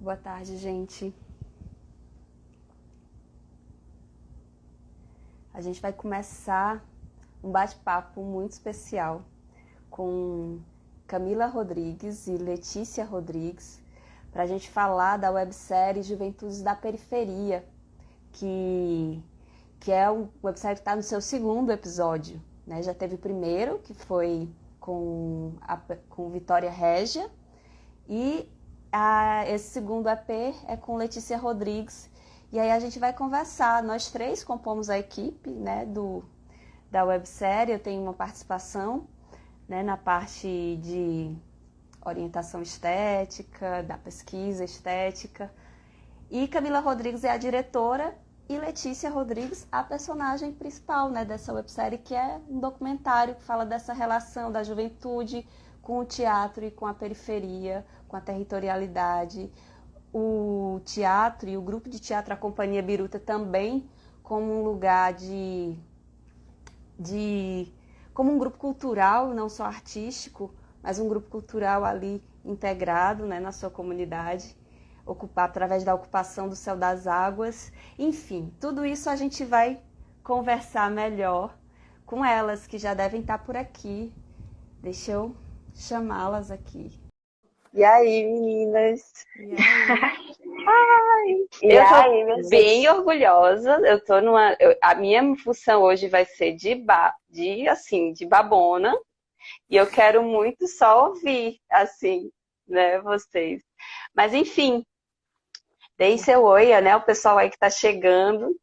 Boa tarde, gente. A gente vai começar um bate-papo muito especial com Camila Rodrigues e Letícia Rodrigues para a gente falar da websérie Juventudes da Periferia, que é uma websérie que está no seu segundo episódio, né? Já teve o primeiro, que foi com Vitória Régia, e esse segundo EP é com Letícia Rodrigues. E aí a gente vai conversar. Nós três compomos a equipe, né, da websérie. Eu tenho uma participação, né, na parte de orientação estética, da pesquisa estética. E Camila Rodrigues é a diretora e Letícia Rodrigues a personagem principal, né, dessa websérie, que é um documentário que fala dessa relação da juventude com o teatro e com a periferia, com a territorialidade. O teatro e o grupo de teatro, a Companhia Biruta, também como um lugar como um grupo cultural, não só artístico, mas um grupo cultural ali integrado, né, na sua comunidade, através da ocupação do Céu das Águas. Enfim, tudo isso a gente vai conversar melhor com elas, que já devem estar por aqui. Deixa eu chamá-las aqui. E aí, meninas? E aí? Eu tô bem orgulhosa. Eu tô a minha função hoje vai ser de babona. E eu quero muito só ouvir, assim, né, vocês. Mas, enfim, deem seu oi, né? O pessoal aí que tá chegando.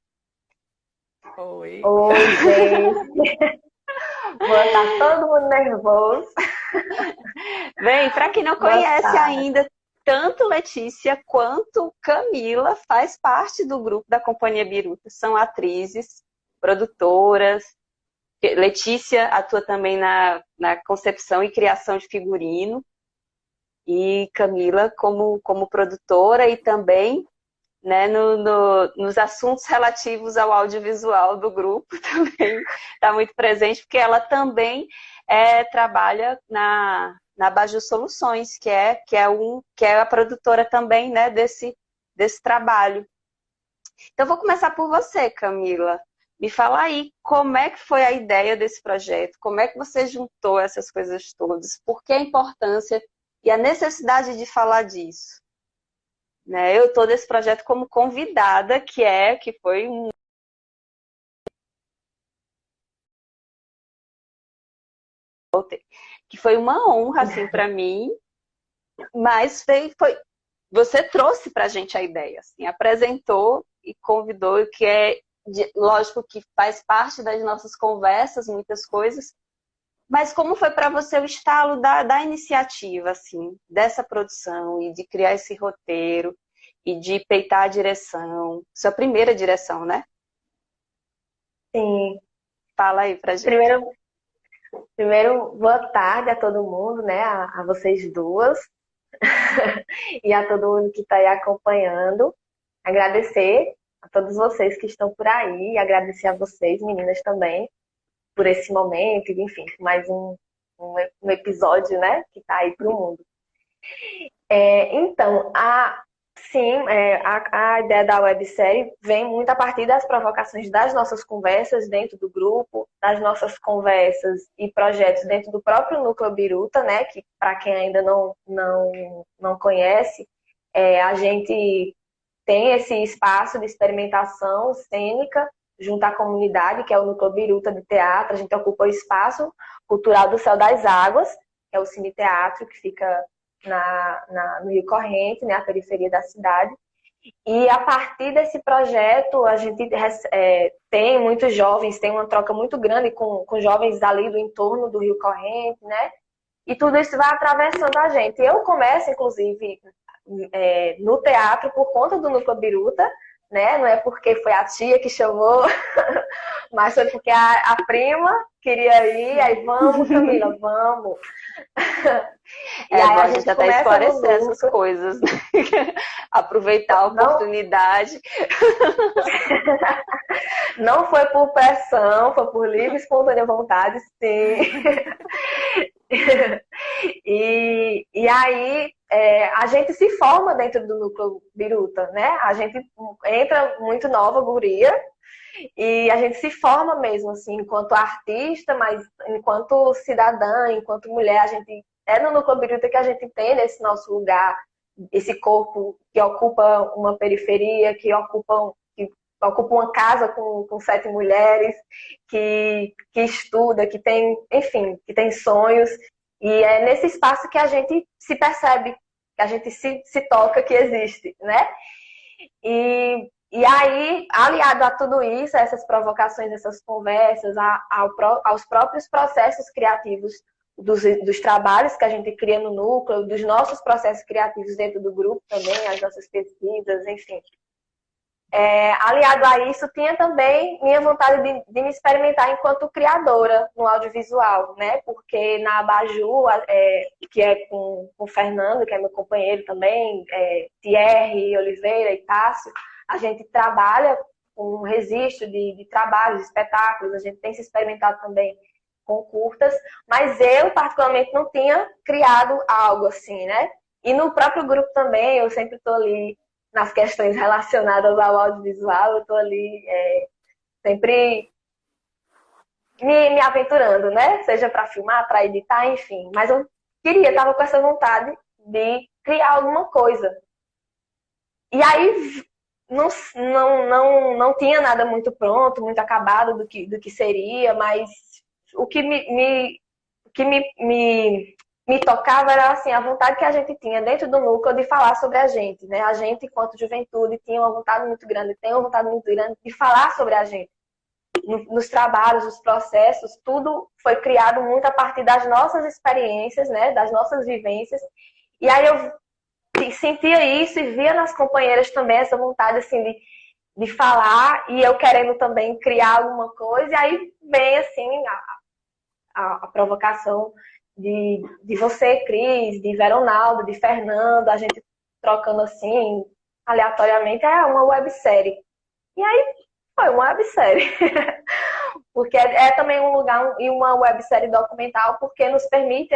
Oi. Oi, gente. Tá todo mundo nervoso. Bem, para quem não conhece ainda, tanto Letícia quanto Camila faz parte do grupo da Companhia Biruta. São atrizes, produtoras. Letícia atua também na concepção e criação de figurino. E Camila como produtora e também, né, nos assuntos relativos ao audiovisual do grupo também está muito presente, porque ela também trabalha na Baju Soluções, que é a produtora também, né, desse trabalho. Então, vou começar por você, Camila. Me fala aí, como é que foi a ideia desse projeto? Como é que você juntou essas coisas todas? Por que a importância e a necessidade de falar disso? Né? Eu estou nesse projeto como convidada, que foi uma honra assim para mim, mas você trouxe para a gente a ideia, assim, apresentou e convidou, que lógico que faz parte das nossas conversas, muitas coisas, mas como foi para você o estalo da iniciativa, assim, dessa produção e de criar esse roteiro e de peitar a direção, sua primeira direção, né? Sim. Fala aí pra gente. Primeiro, boa tarde a todo mundo, né? A vocês duas e a todo mundo que está aí acompanhando. Agradecer a todos vocês que estão por aí, agradecer a vocês, meninas, também, por esse momento, enfim, mais um episódio, né? Que está aí para o mundo. Então, a ideia da websérie vem muito a partir das provocações das nossas conversas dentro do grupo, das nossas conversas e projetos dentro do próprio Núcleo Biruta, né? Que, para quem ainda não conhece, a gente tem esse espaço de experimentação cênica junto à comunidade, que é o Núcleo Biruta de Teatro. A gente ocupa o espaço cultural do Céu das Águas, que é o Cine Teatro, que fica no Rio Corrente, né, a periferia da cidade. E a partir desse projeto, a gente tem muitos jovens, tem uma troca muito grande com jovens ali do entorno do Rio Corrente, né? E tudo isso vai atravessando a gente. Eu começo, inclusive, no teatro por conta do Núcleo Biruta, né? Não é porque foi a tia que chamou, mas foi porque a prima queria ir, aí vamos, Camila, vamos. E aí a gente até esclarecer essas coisas, né? Aproveitar a oportunidade. Não foi por pressão, foi por livre e espontânea vontade, sim. E aí a gente se forma dentro do núcleo Biruta, né? A gente entra muito nova, guria, e a gente se forma mesmo, assim, enquanto artista, mas enquanto cidadã, enquanto mulher, a gente é no núcleo Biruta que a gente tem esse nosso lugar, esse corpo que ocupa uma periferia, que ocupa uma casa com 7 mulheres, que estuda, que tem, enfim, que tem sonhos. E é nesse espaço que a gente se percebe, que a gente se toca que existe, né? E aí, aliado a tudo isso, a essas provocações, essas conversas, aos próprios processos criativos dos trabalhos que a gente cria no núcleo, dos nossos processos criativos dentro do grupo também, as nossas pesquisas, enfim. Aliado a isso, tinha também minha vontade de me experimentar enquanto criadora no audiovisual, né? Porque na Abaju, que é com o Fernando, que é meu companheiro também, Thierry Oliveira e Tássio, a gente trabalha com um registro de trabalhos, de espetáculos, a gente tem se experimentado também com curtas, mas eu, particularmente, não tinha criado algo assim, né? E no próprio grupo também, eu sempre estou ali nas questões relacionadas ao audiovisual, eu estou ali sempre me aventurando, né? Seja para filmar, para editar, enfim. Mas eu estava com essa vontade de criar alguma coisa. E aí não tinha nada muito pronto, muito acabado do que seria, mas o que me tocava era assim, a vontade que a gente tinha dentro do núcleo de falar sobre a gente, né? A gente, enquanto juventude, tinha uma vontade muito grande, tem uma vontade muito grande de falar sobre a gente. Nos trabalhos, nos processos, tudo foi criado muito a partir das nossas experiências, né? Das nossas vivências. E aí eu sentia isso e via nas companheiras também essa vontade assim de falar, e eu querendo também criar alguma coisa, e aí vem assim a provocação de você, Cris, de Veronaldo, de Fernando, a gente trocando assim, aleatoriamente, uma websérie. E aí foi uma websérie. Porque é também um lugar e uma websérie documental, porque nos permite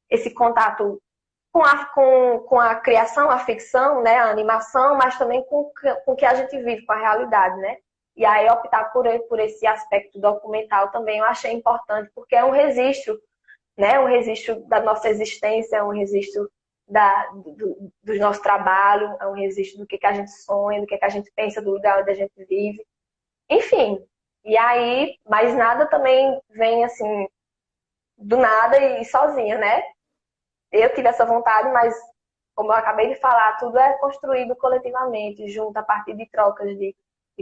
esse contato com a criação, a ficção, né, a animação, mas também com o que a gente vive, com a realidade, né? E aí optar por esse aspecto documental também eu achei importante, porque é um registro, né? Um registro da nossa existência, é um registro do nosso trabalho, é um registro do que a gente sonha, do que a gente pensa, do lugar onde a gente vive. Enfim, e aí, mas nada também vem assim, do nada e sozinha, né? Eu tive essa vontade, mas como eu acabei de falar, tudo é construído coletivamente, junto a partir de trocas, de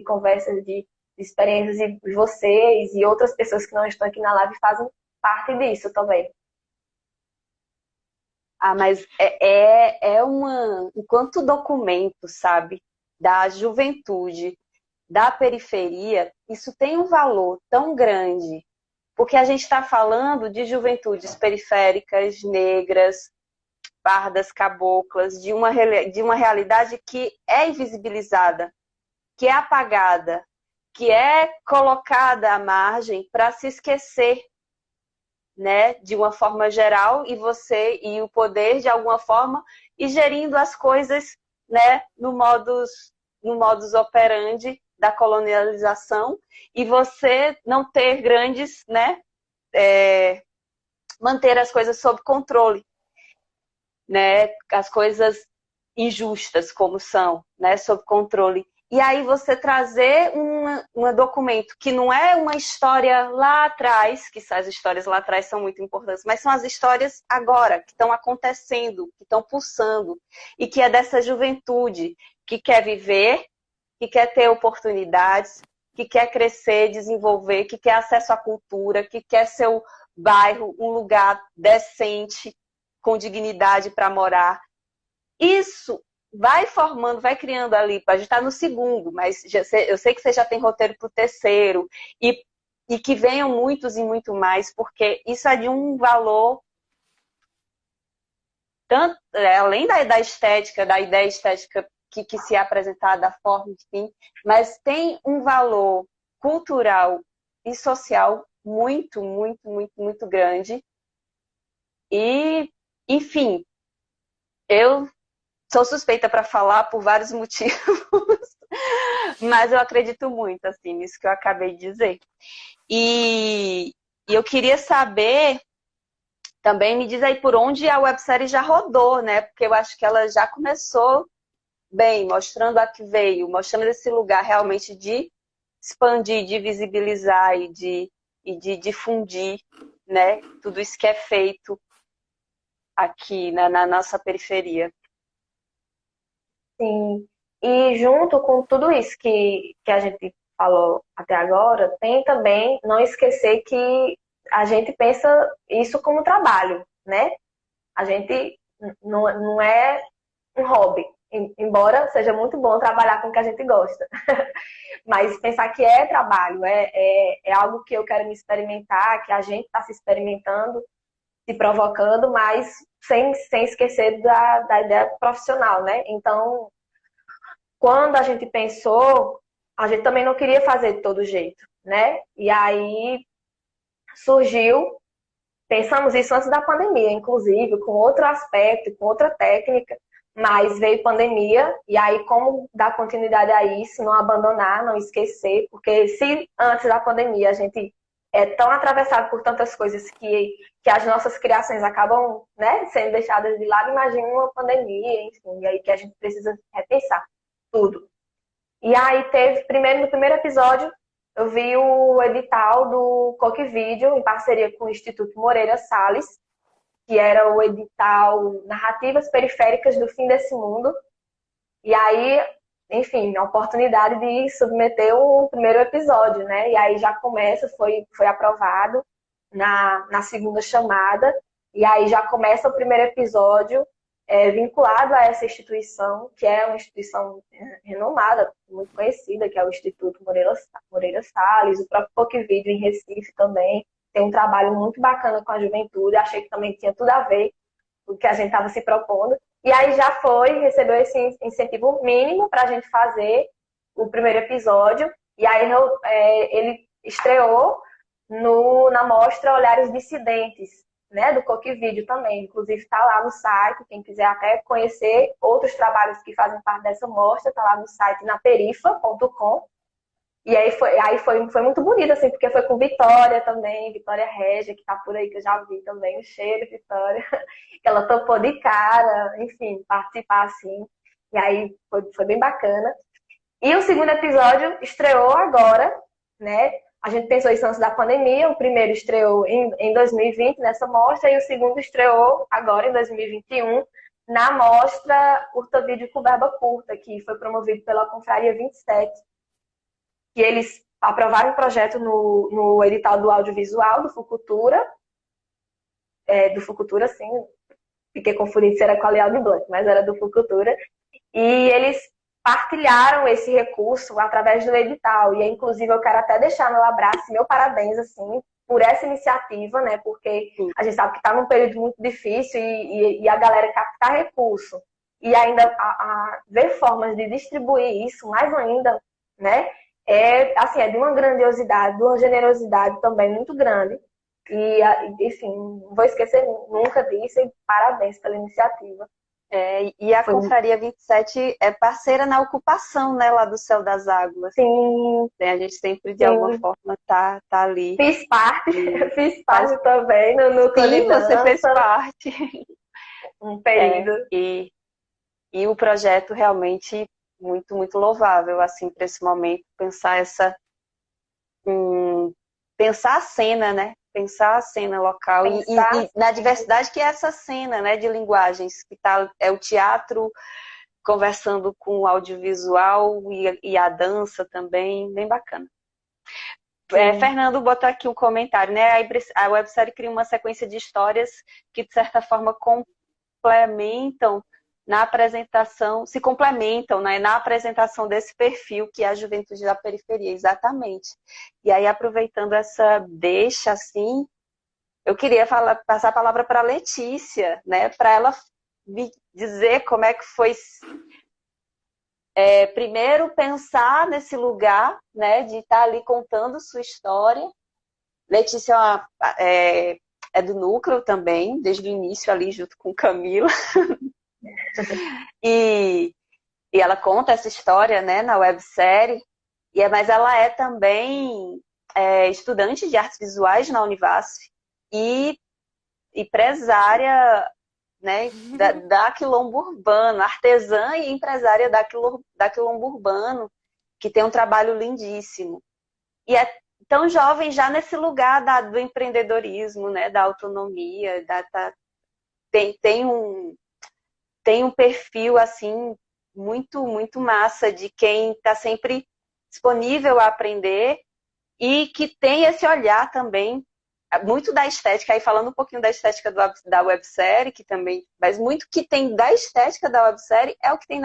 conversas, de experiências, e vocês e outras pessoas que não estão aqui na live fazem parte disso também. Mas enquanto documento, sabe, da juventude, da periferia, isso tem um valor tão grande, porque a gente está falando de juventudes periféricas, negras, pardas, caboclas, de uma realidade que é invisibilizada, que é apagada, que é colocada à margem para se esquecer, né, de uma forma geral, e você e o poder, de alguma forma, e gerindo as coisas, né, no modus operandi da colonialização, e você não ter grandes, né, manter as coisas sob controle, né, as coisas injustas como são, né, sob controle. E aí você trazer um documento que não é uma história lá atrás, que as histórias lá atrás são muito importantes, mas são as histórias agora, que estão acontecendo, que estão pulsando, e que é dessa juventude que quer viver, que quer ter oportunidades, que quer crescer, desenvolver, que quer acesso à cultura, que quer seu bairro um lugar decente, com dignidade para morar. Isso vai formando, vai criando ali, a gente está no segundo, mas eu sei que você já tem roteiro para o terceiro, e que venham muitos e muito mais, porque isso é de um valor, tanto, além da estética, da ideia estética que se é apresentada, da forma, enfim, mas tem um valor cultural e social muito, muito, muito, muito grande, e Enfim, eu sou suspeita para falar por vários motivos, mas eu acredito muito assim nisso que eu acabei de dizer. E eu queria saber também, me diz aí por onde a websérie já rodou, né? Porque eu acho que ela já começou bem, mostrando a que veio, mostrando esse lugar realmente de expandir, de visibilizar e de difundir, né? Tudo isso que é feito aqui na nossa periferia. Sim. E junto com tudo isso que a gente falou até agora, tem também não esquecer que a gente pensa isso como trabalho, né? A gente não é um hobby, embora seja muito bom trabalhar com o que a gente gosta. Mas pensar que é trabalho, é algo que eu quero me experimentar, que a gente está se experimentando, se provocando, mas sem esquecer da ideia profissional, né? Então, quando a gente pensou, a gente também não queria fazer de todo jeito, né? E aí surgiu, pensamos isso antes da pandemia, inclusive, com outro aspecto, com outra técnica, mas veio pandemia, e aí como dar continuidade a isso, não abandonar, não esquecer, porque se antes da pandemia a gente é tão atravessado por tantas coisas que as nossas criações acabam, né, sendo deixadas de lado, imagina uma pandemia, enfim, e aí que a gente precisa repensar tudo. E aí teve, no primeiro episódio, eu vi o edital do Coque Vídeo, em parceria com o Instituto Moreira Salles, que era o edital Narrativas Periféricas do Fim desse Mundo. E aí, enfim, a oportunidade de submeter o primeiro episódio, né? E aí já começa, foi aprovado na segunda chamada, e aí já começa o primeiro episódio vinculado a essa instituição, que é uma instituição renomada, muito conhecida, que é o Instituto Moreira Salles, o próprio POCVídeo em Recife também, tem um trabalho muito bacana com a juventude, achei que também tinha tudo a ver com o que a gente estava se propondo. E aí recebeu esse incentivo mínimo para a gente fazer o primeiro episódio, e aí ele estreou na mostra Olhares Dissidentes, né, do Coque Vídeo também. Inclusive está lá no site, quem quiser até conhecer outros trabalhos que fazem parte dessa mostra, está lá no site naperifa.com. E aí foi muito bonito, assim, porque foi com Vitória também, Vitória Régia, que tá por aí, que eu já vi também, o cheiro, Vitória, que ela topou de cara, enfim, participar assim. E aí foi bem bacana. E o segundo episódio estreou agora, né? A gente pensou isso antes da pandemia, o primeiro estreou em 2020 nessa mostra e o segundo estreou agora em 2021 na mostra Curta Vídeo com Verba Curta, que foi promovido pela Confraria 27, que eles aprovaram um projeto no edital do audiovisual do Fucultura, sim, fiquei confundindo se era com a Leal de Blanc, mas era do Fucultura, e eles partilharam esse recurso através do edital, e inclusive eu quero até deixar meu abraço e meu parabéns, assim, por essa iniciativa, né, porque a gente sabe que está num período muito difícil e a galera captar recurso, e ainda ver formas de distribuir isso, mais ainda, né, é de uma grandiosidade, de uma generosidade também muito grande, e, enfim, não vou esquecer nunca disso, e parabéns pela iniciativa. E a Confraria 27 é parceira na ocupação, né, lá do Céu das Águas. Sim. A gente sempre, de alguma forma, tá ali. Fiz parte também no núcleo de dança. Você fez parte. Um período. E o projeto realmente muito, muito louvável, assim, para esse momento, pensar pensar a cena, né? Pensar a cena local e na diversidade que é essa cena, né, de linguagens, que é o teatro conversando com o audiovisual e a dança também, bem bacana. Fernando botou aqui um comentário, né? A websérie cria uma sequência de histórias que, de certa forma, complementam na apresentação, se complementam, né, na apresentação desse perfil que é a juventude da periferia, exatamente. E aí, aproveitando essa deixa, assim, eu queria passar a palavra para a Letícia, né, para ela me dizer como é que foi, primeiro, pensar nesse lugar, né, de estar ali contando sua história. Letícia é do núcleo também, desde o início ali, junto com Camila. E, e ela conta essa história, né, na websérie, mas ela é também estudante de artes visuais na Univasf e empresária, né, da Quilombo Urbano, artesã e empresária da Quilombo Urbano, que tem um trabalho lindíssimo. E é tão jovem já nesse lugar do empreendedorismo, né, da autonomia, tem um perfil assim muito, muito massa de quem está sempre disponível a aprender e que tem esse olhar também, muito da estética, aí falando um pouquinho da estética da websérie, que também, mas muito que tem da estética da websérie é o que tem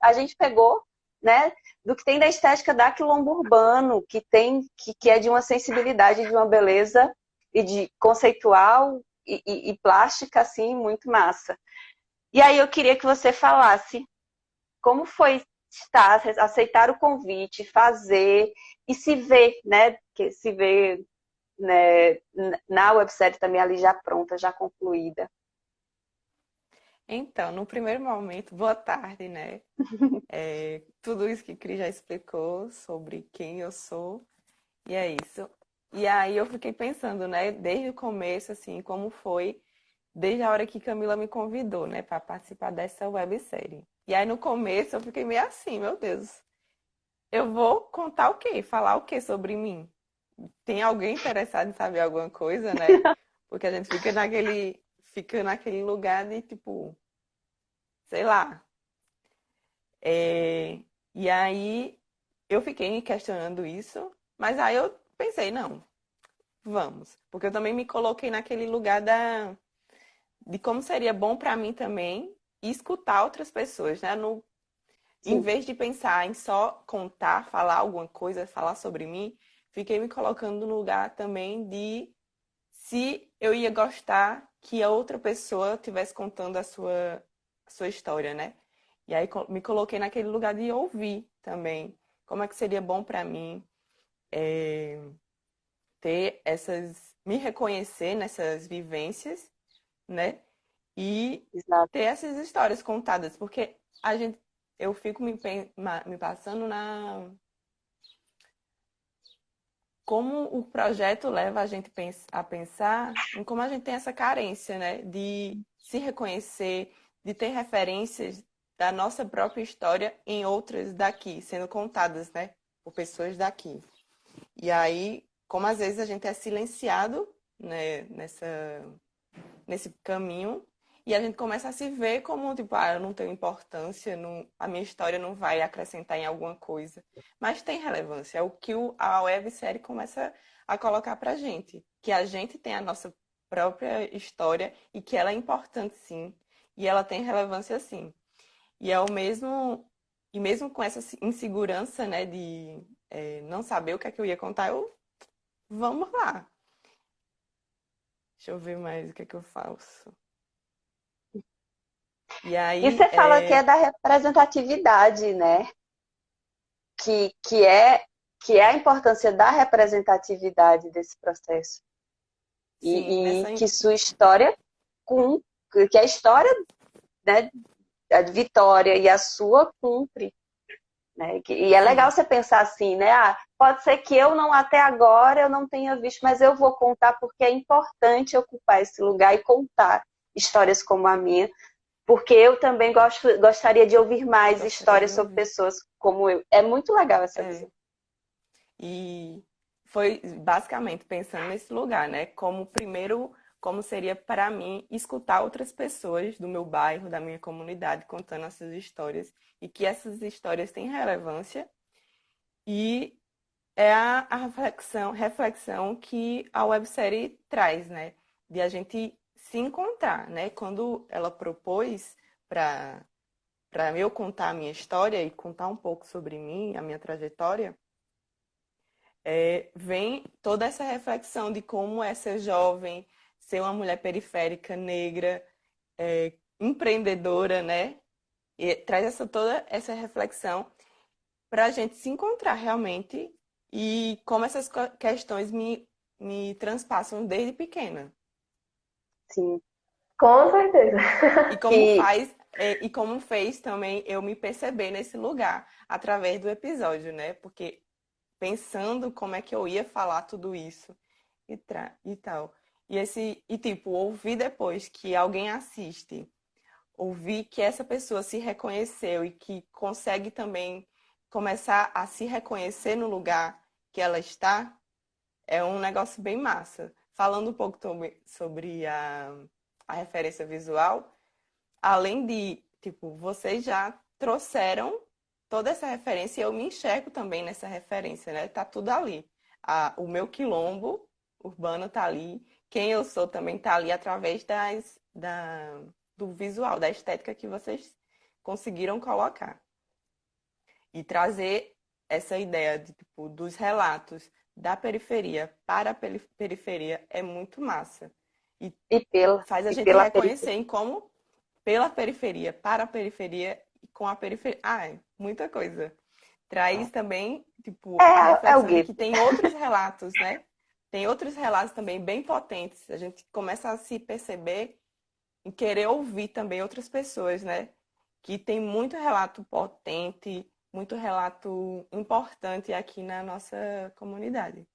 a gente pegou, né, do que tem da estética da Quilombo Urbano, que é de uma sensibilidade, de uma beleza e de conceitual e plástica, assim, muito massa. E aí eu queria que você falasse como foi aceitar o convite, fazer e se ver, né? Porque se ver, né, na websérie também ali já pronta, já concluída. Então, no primeiro momento, boa tarde, né? Tudo isso que Cris já explicou sobre quem eu sou, e é isso. E aí eu fiquei pensando, né, desde o começo, assim, como foi, desde a hora que Camila me convidou, né, para participar dessa websérie. E aí no começo eu fiquei meio assim, meu Deus, eu vou contar o quê? Falar o quê sobre mim? Tem alguém interessado em saber alguma coisa, né? Porque a gente fica naquele lugar de tipo, sei lá. E aí eu fiquei me questionando isso, mas aí eu pensei, não, vamos. Porque eu também me coloquei naquele lugar de como seria bom para mim também escutar outras pessoas, né? Em vez de pensar em só contar, falar alguma coisa, falar sobre mim, fiquei me colocando no lugar também de se eu ia gostar que a outra pessoa estivesse contando a sua história, né? E aí me coloquei naquele lugar de ouvir também. Como é que seria bom para mim ter me reconhecer nessas vivências, né? E Exato. ter essas histórias contadas, porque eu fico me passando como o projeto leva a gente a pensar em como a gente tem essa carência, né? De se reconhecer, de ter referências da nossa própria história em outras daqui, sendo contadas, né? Por pessoas daqui. E aí, como às vezes a gente é silenciado, né? Nesse caminho, e a gente começa a se ver como, tipo, eu não tenho importância, a minha história não vai acrescentar em alguma coisa. Mas tem relevância. É o que a websérie começa a colocar pra gente. Que a gente tem a nossa própria história e que ela é importante, sim. E ela tem relevância, sim. E é o mesmo... E mesmo com essa insegurança, né, de não saber o que é que eu ia contar, vamos lá. Deixa eu ver mais o que é que eu faço. E E aí, você fala que é da representatividade, né? Que é a importância da representatividade desse processo. sim, E que sua história, que a história, né, a de Vitória e a sua cumpre. Né? E é legal sim, você pensar assim, né? Pode ser que eu não, até agora, eu não tenha visto, mas eu vou contar porque é importante ocupar esse lugar e contar histórias como a minha, porque eu também gostaria de ouvir mais gostaria histórias de sobre ouvir. pessoas como eu. É muito legal essa visão. É, e foi basicamente pensando nesse lugar, né? Como seria para mim escutar outras pessoas do meu bairro, da minha comunidade, contando essas histórias e que essas histórias têm relevância e é a reflexão que a websérie traz, né? De a gente se encontrar, né? Quando ela propôs para eu contar a minha história e contar um pouco sobre mim, a minha trajetória, vem toda essa reflexão de como é ser jovem, ser uma mulher periférica, negra, empreendedora, né? E traz toda essa reflexão para a gente se encontrar realmente e como essas questões me transpassam desde pequena. Sim. Com certeza. E como faz, e como fez também eu me perceber nesse lugar, através do episódio, né? Porque pensando como é que eu ia falar tudo isso e tal. E tipo, ouvir depois que alguém assiste, ouvir que essa pessoa se reconheceu e que consegue também começar a se reconhecer no lugar que ela está, é um negócio bem massa. Falando um pouco sobre a referência visual, além de, tipo, vocês já trouxeram toda essa referência e eu me enxergo também nessa referência, né? Tá tudo ali. O meu quilombo urbano tá ali. Quem eu sou também tá ali através do visual, da estética que vocês conseguiram colocar. E trazer essa ideia de, tipo, dos relatos da periferia para a periferia é muito massa. E faz a E gente pela reconhecer periferia. em como pela periferia, para a periferia e com a periferia. Ai, muita coisa. Traz também, tipo, a É o reflexão de gueto. que tem outros relatos, né? Tem outros relatos também bem potentes. A gente começa a se perceber e querer ouvir também outras pessoas, né? Que tem muito relato potente, muito relato importante aqui na nossa comunidade.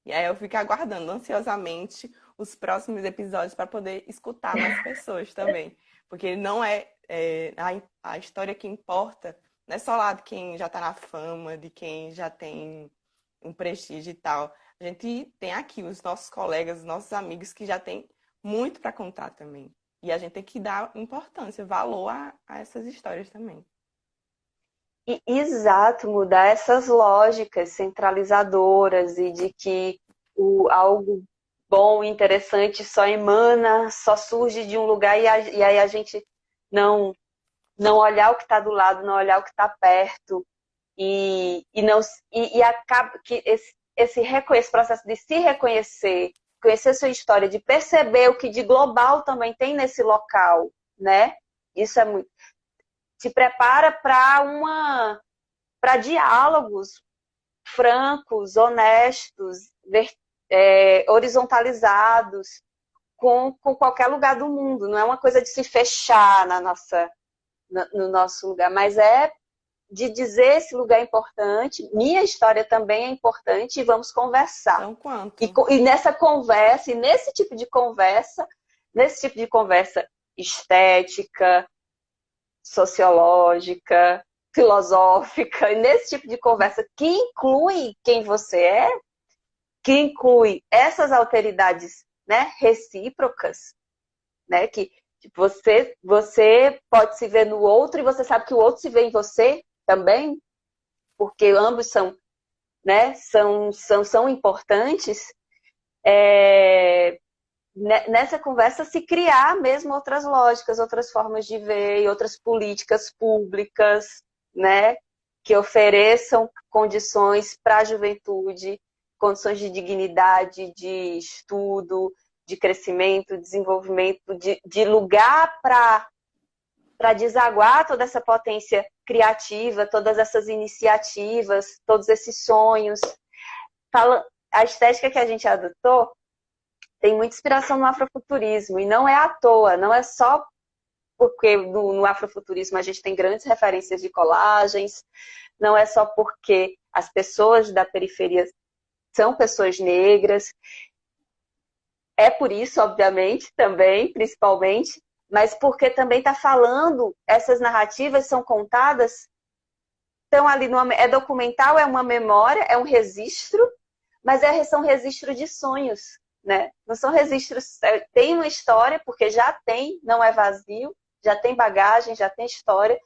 E aí eu fico aguardando ansiosamente os próximos episódios para poder escutar mais pessoas também. Porque não a história que importa, não é só lá de quem já está na fama, de quem já tem um prestígio e tal. A gente tem aqui os nossos colegas, os nossos amigos que já têm muito para contar também. E a gente tem que dar importância, valor a essas histórias também. Exato, mudar essas lógicas centralizadoras e de que algo bom, interessante só emana, só surge de um lugar e aí a gente não não olhar o que está do lado, não olhar o que está perto não acaba que esse processo de se reconhecer, conhecer sua história, de perceber o que de global também tem nesse local, né? Isso é muito te prepara para diálogos francos, honestos, horizontalizados com qualquer lugar do mundo. Não é uma coisa de se fechar no nosso lugar, mas é de dizer esse lugar é importante, minha história também é importante e vamos conversar. Então, quanto? E nessa conversa, e nesse tipo de conversa estética, sociológica, filosófica, e nesse tipo de conversa que inclui quem você é, que inclui essas alteridades, né, recíprocas, né, que você pode se ver no outro e você sabe que o outro se vê em você também, porque ambos são, né, são importantes. Nessa conversa se criar mesmo outras lógicas, outras formas de ver e outras políticas públicas, né, que ofereçam condições para a juventude, condições de dignidade, de estudo, de crescimento, desenvolvimento, de lugar para desaguar toda essa potência criativa, todas essas iniciativas, todos esses sonhos. A estética que a gente adotou tem muita inspiração no afrofuturismo, e não é à toa, não é só porque no afrofuturismo a gente tem grandes referências de colagens, não é só porque as pessoas da periferia são pessoas negras, é por isso, obviamente, também, principalmente, mas porque também está falando, essas narrativas são contadas, estão ali, é documental, é uma memória, é um registro, mas são registros de sonhos, né? Não são registros, tem uma história, porque já tem, não é vazio, já tem bagagem, já tem história,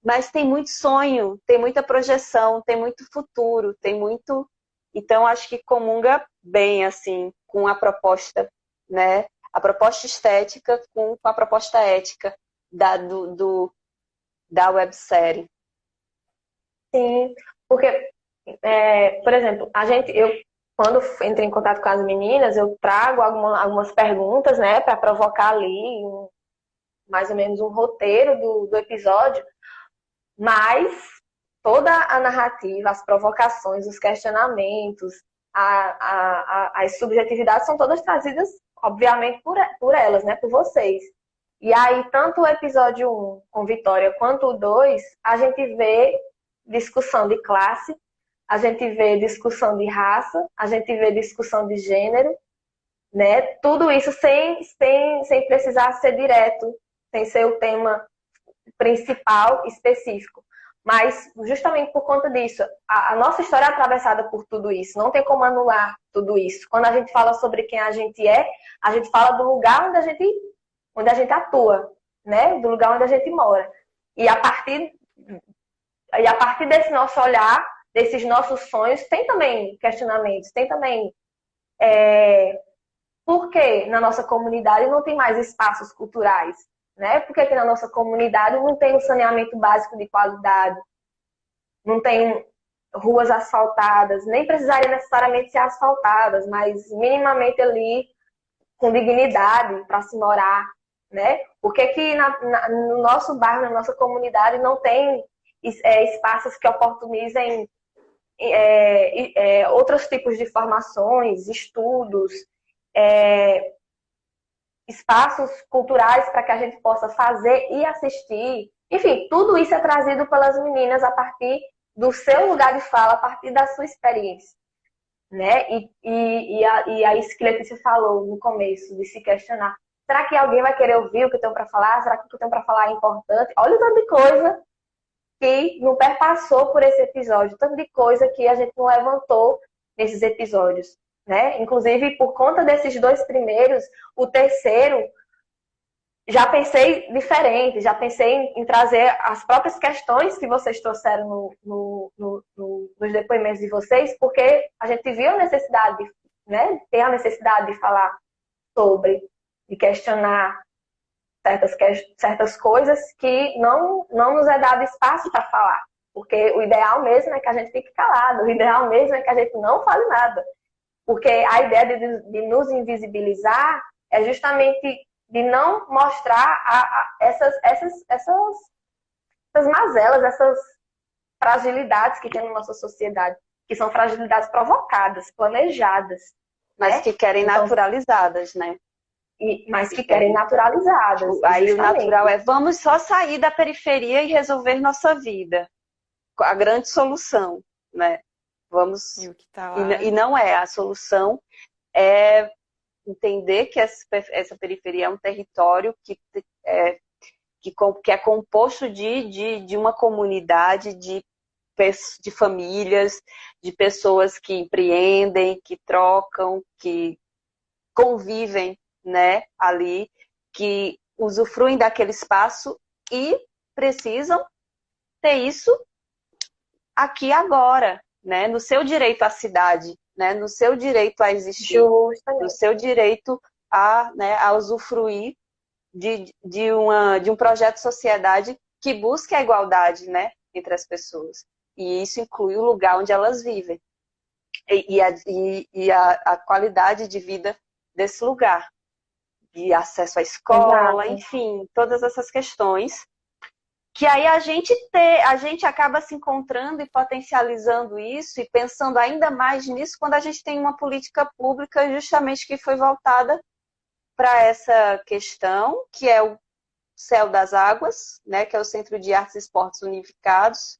mas tem muito sonho, tem muita projeção, tem muito futuro, tem muito... Então, acho que comunga bem, assim, com a proposta, né? A proposta estética com a proposta ética da websérie. Sim, porque, por exemplo, eu quando entro em contato com as meninas, eu trago algumas perguntas, né, para provocar ali mais ou menos um roteiro do episódio, mas toda a narrativa, as provocações, os questionamentos, as subjetividades são todas trazidas obviamente, por elas, né? Por vocês. E aí, tanto o episódio 1 com Vitória quanto o 2, a gente vê discussão de classe, a gente vê discussão de raça, a gente vê discussão de gênero, né? Tudo isso sem precisar ser direto, sem ser o tema principal, específico. Mas, justamente por conta disso, a nossa história é atravessada por tudo isso. Não tem como anular tudo isso. Quando a gente fala sobre quem a gente é, a gente fala do lugar onde a gente atua, né? Do lugar onde a gente mora. E a partir desse nosso olhar, desses nossos sonhos, tem também questionamentos, tem também por que na nossa comunidade não tem mais espaços culturais? Né? Por que na nossa comunidade não tem um saneamento básico de qualidade? Não tem ruas asfaltadas, nem precisaria necessariamente ser asfaltadas, mas minimamente ali com dignidade para se morar, né? Por que no nosso bairro, na nossa comunidade, não tem espaços que oportunizem outros tipos de formações, estudos, espaços culturais para que a gente possa fazer e assistir. Enfim, tudo isso é trazido pelas meninas a partir do seu lugar de fala, a partir da sua experiência. Né? E a isso que a Letícia falou no começo, de se questionar. Será que alguém vai querer ouvir o que eu tenho para falar? Será que o que eu tenho para falar é importante? Olha o tanto de coisa que não perpassou por esse episódio, tanto de coisa que a gente não levantou nesses episódios. Né? Inclusive, por conta desses 2 primeiros, o terceiro, já pensei diferente, já pensei em trazer as próprias questões que vocês trouxeram nos depoimentos de vocês, porque a gente viu a necessidade, né? Tem a necessidade de falar sobre, de questionar certas coisas que não nos é dado espaço para falar. Porque o ideal mesmo é que a gente fique calado, o ideal mesmo é que a gente não fale nada. Porque a ideia de nos invisibilizar é justamente de não mostrar essas mazelas, essas fragilidades que tem na nossa sociedade, que são fragilidades provocadas, planejadas. Mas né? que querem Então, naturalizadas, né? Mas que querem naturalizadas. Aí justamente. o natural é vamos só sair da periferia e resolver nossa vida. A grande solução, né? Vamos. E o que tá lá. E não é. A solução é entender que essa periferia é um território que é composto de uma comunidade, de famílias, de pessoas que empreendem, que trocam, que convivem, né, ali, que usufruem daquele espaço e precisam ter isso aqui agora, né, no seu direito à cidade, né, no seu direito a existir, no seu direito a usufruir de um projeto de sociedade que busque a igualdade, né, entre as pessoas. E isso inclui o lugar onde elas vivem e a qualidade de vida desse lugar, de acesso à escola, Exato. enfim, todas essas questões que aí a gente acaba se encontrando e potencializando isso e pensando ainda mais nisso quando a gente tem uma política pública justamente que foi voltada para essa questão, que é o Céu das Águas, né, que é o Centro de Artes e Esportes Unificados,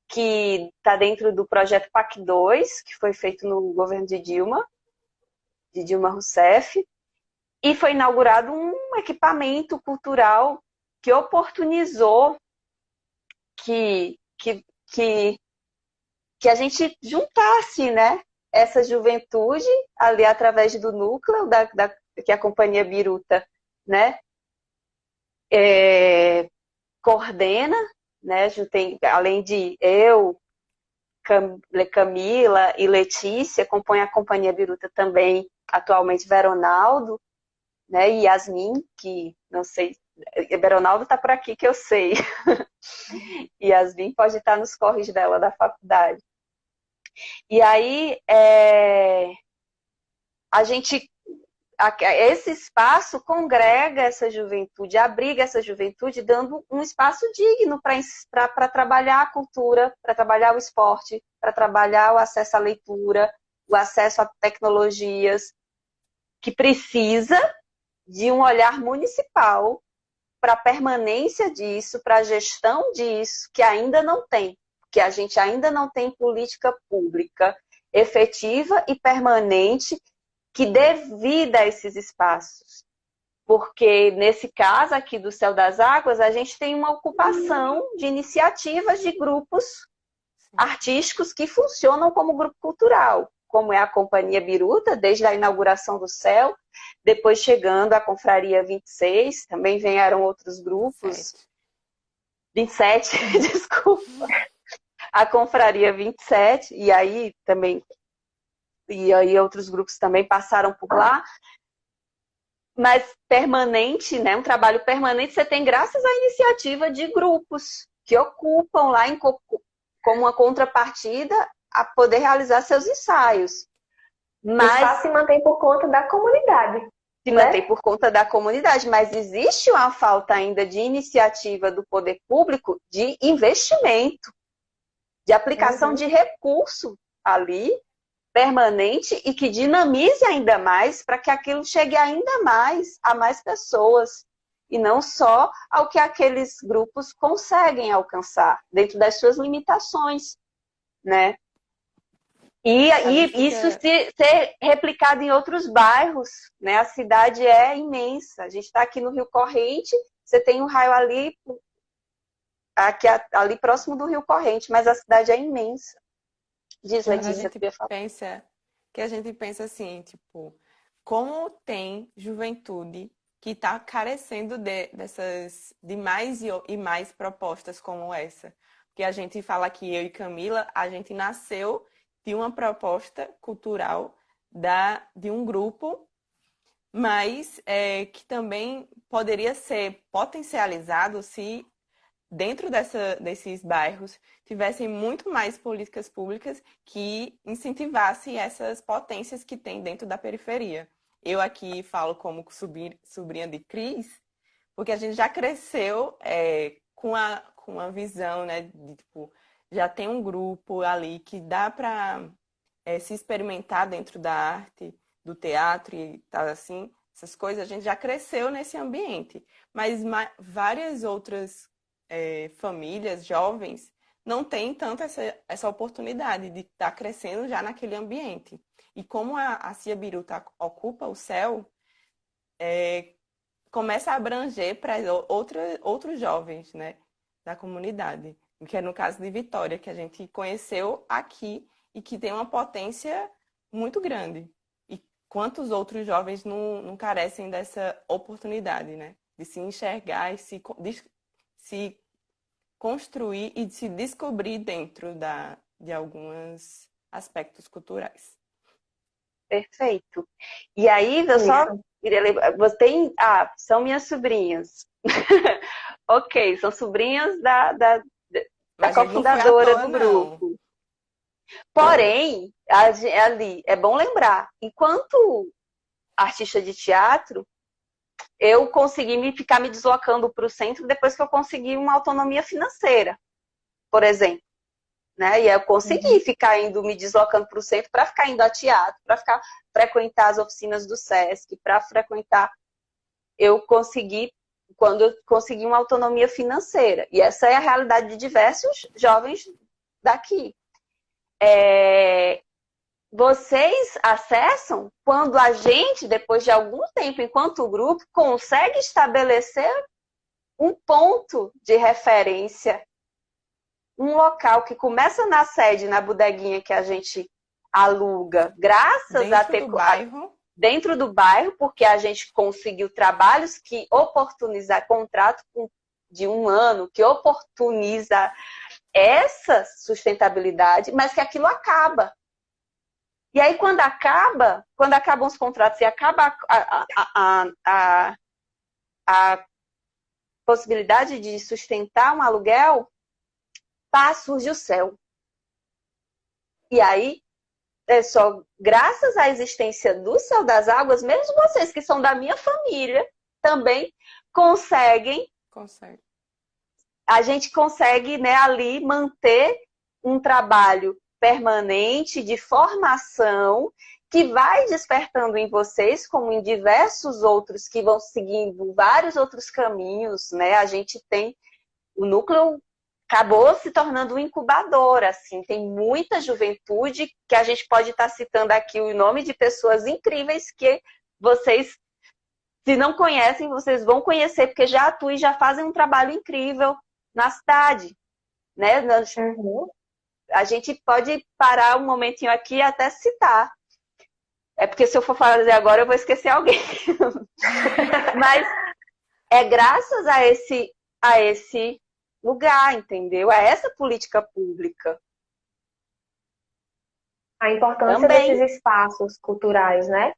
que está dentro do projeto PAC 2, que foi feito no governo de Dilma Rousseff, e foi inaugurado um equipamento cultural que oportunizou que a gente juntasse, né, essa juventude ali através do núcleo que a Companhia Biruta, né, coordena, né, além de eu, Camila e Letícia, compõe a Companhia Biruta também, atualmente Veronaldo, né, e Yasmin, que não sei, Veronaldo está por aqui que eu sei, e Yasmin pode estar nos corres dela da faculdade. E aí, esse espaço congrega essa juventude, abriga essa juventude, dando um espaço digno para trabalhar a cultura, para trabalhar o esporte, para trabalhar o acesso à leitura, o acesso a tecnologias, que precisa de um olhar municipal para a permanência disso, para a gestão disso, que ainda não tem, que a gente ainda não tem política pública efetiva e permanente que dê vida a esses espaços. Porque, nesse caso aqui do Céu das Águas, a gente tem uma ocupação de iniciativas de grupos artísticos que funcionam como grupo cultural, como é a Companhia Biruta, desde a inauguração do Céu, depois chegando a Confraria 26, também vieram outros grupos. 27, desculpa. A Confraria 27, e aí outros grupos também passaram por lá. Mas permanente, né? Um trabalho permanente você tem graças à iniciativa de grupos que ocupam lá como uma contrapartida a poder realizar seus ensaios. Mas o espaço se mantém por conta da comunidade. Se mantém por conta da comunidade, mas existe uma falta ainda de iniciativa do poder público de investimento, de aplicação de recurso ali, permanente, e que dinamize ainda mais para que aquilo chegue ainda mais a mais pessoas, e não só ao que aqueles grupos conseguem alcançar, dentro das suas limitações, né? E isso ser replicado em outros bairros, né? A cidade é imensa. A gente está aqui no Rio Corrente, você tem um raio ali próximo do Rio Corrente, mas a cidade é imensa. Diz, Letícia, a gente pensa assim, tipo, como tem juventude que está carecendo de mais e mais propostas como essa. Porque a gente fala que eu e Camila, a gente nasceu de uma proposta cultural de um grupo, mas que também poderia ser potencializado se dentro desses bairros tivessem muito mais políticas públicas que incentivassem essas potências que tem dentro da periferia. Eu aqui falo como sobrinha de Cris, porque a gente já cresceu com a visão, né, de tipo, já tem um grupo ali que dá para se experimentar dentro da arte, do teatro e tal assim, essas coisas, a gente já cresceu nesse ambiente. Mas várias outras famílias, jovens, não têm tanto essa oportunidade de estar crescendo já naquele ambiente. E como a Cia Biruta ocupa o Céu, começa a abranger para outros jovens, né, da comunidade. Que é no caso de Vitória, que a gente conheceu aqui e que tem uma potência muito grande. E quantos outros jovens não carecem dessa oportunidade, né? De se enxergar e se construir e de se descobrir dentro de alguns aspectos culturais. Perfeito. E aí, eu só queria lembrar, são minhas sobrinhas. Ok, são sobrinhas da cofundadora do grupo. Porém, ali, é bom lembrar, enquanto artista de teatro, eu consegui ficar me deslocando para o centro depois que eu consegui uma autonomia financeira, por exemplo. Né? E eu consegui ficar me deslocando para o centro para ficar indo a teatro, para frequentar as oficinas do SESC, para frequentar. Quando eu consegui uma autonomia financeira. E essa é a realidade de diversos jovens daqui. Vocês acessam quando a gente, depois de algum tempo, enquanto grupo, consegue estabelecer um ponto de referência, um local que começa na sede, na bodeguinha que a gente aluga, graças a ter dentro do bairro, porque a gente conseguiu trabalhos que oportunizam contrato de 1 ano, que oportuniza essa sustentabilidade, mas que aquilo acaba. E aí, quando acabam os contratos e acaba a possibilidade de sustentar um aluguel, surge o Céu. E aí, é só graças à existência do Céu das Águas, mesmo vocês que são da minha família, também conseguem. A gente consegue, né, ali manter um trabalho permanente de formação que vai despertando em vocês, como em diversos outros que vão seguindo vários outros caminhos, né? A gente tem o núcleo acabou se tornando um incubador, assim, tem muita juventude que a gente pode estar citando aqui o nome de pessoas incríveis que vocês, se não conhecem, vocês vão conhecer, porque já atuam e já fazem um trabalho incrível na cidade, né? Uhum. A gente pode parar um momentinho aqui e até citar. É porque se eu for fazer agora, eu vou esquecer alguém. Mas é graças a esse lugar, entendeu? A essa política pública. A importância Também. desses espaços culturais, né?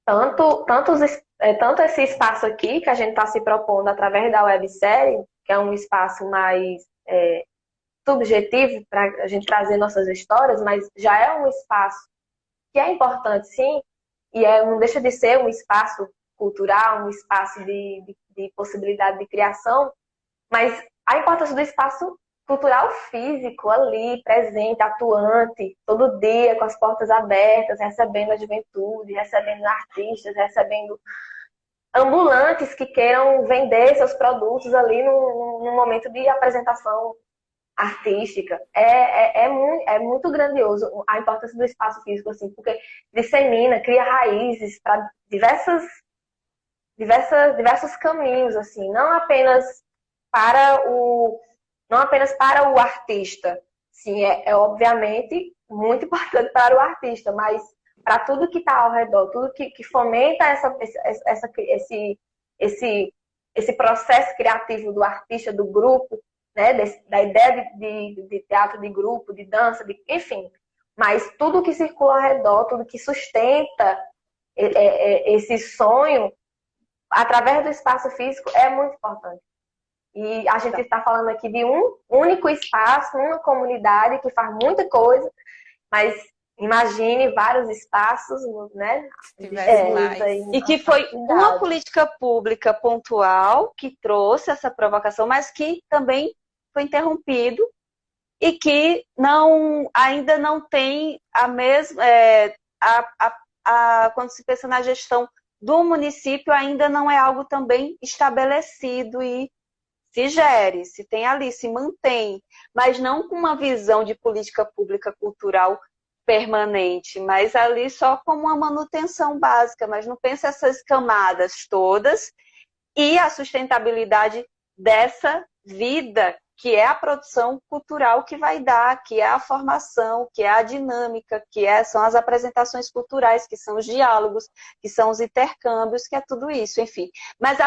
Tanto esse espaço aqui que a gente está se propondo através da websérie, que é um espaço mais subjetivo para a gente trazer nossas histórias, mas já é um espaço que é importante, sim, e não deixa de ser um espaço cultural, um espaço de possibilidade de criação, mas a importância do espaço cultural físico ali, presente, atuante, todo dia, com as portas abertas, recebendo a juventude, recebendo artistas, recebendo ambulantes que queiram vender seus produtos ali no momento de apresentação artística. É muito grandioso a importância do espaço físico, assim, porque dissemina, cria raízes para diversos caminhos, assim, não apenas para o artista. Sim, obviamente muito importante para o artista, mas para tudo que está ao redor, tudo que fomenta esse processo criativo do artista, do grupo, né, da ideia de teatro de grupo, de dança, enfim. Mas tudo que circula ao redor, tudo que sustenta esse sonho, através do espaço físico, é muito importante. E a gente está falando aqui de um único espaço, uma comunidade que faz muita coisa, mas imagine vários espaços, né? E que foi uma política pública pontual que trouxe essa provocação, mas que também foi interrompido e que ainda não tem a mesma... quando se pensa na gestão do município, ainda não é algo também estabelecido e se gere, se tem ali, se mantém, mas não com uma visão de política pública cultural permanente, mas ali só como uma manutenção básica, mas não pensa essas camadas todas e a sustentabilidade dessa vida que é a produção cultural que vai dar, que é a formação, que é a dinâmica, são as apresentações culturais, que são os diálogos, que são os intercâmbios, que é tudo isso, enfim. Mas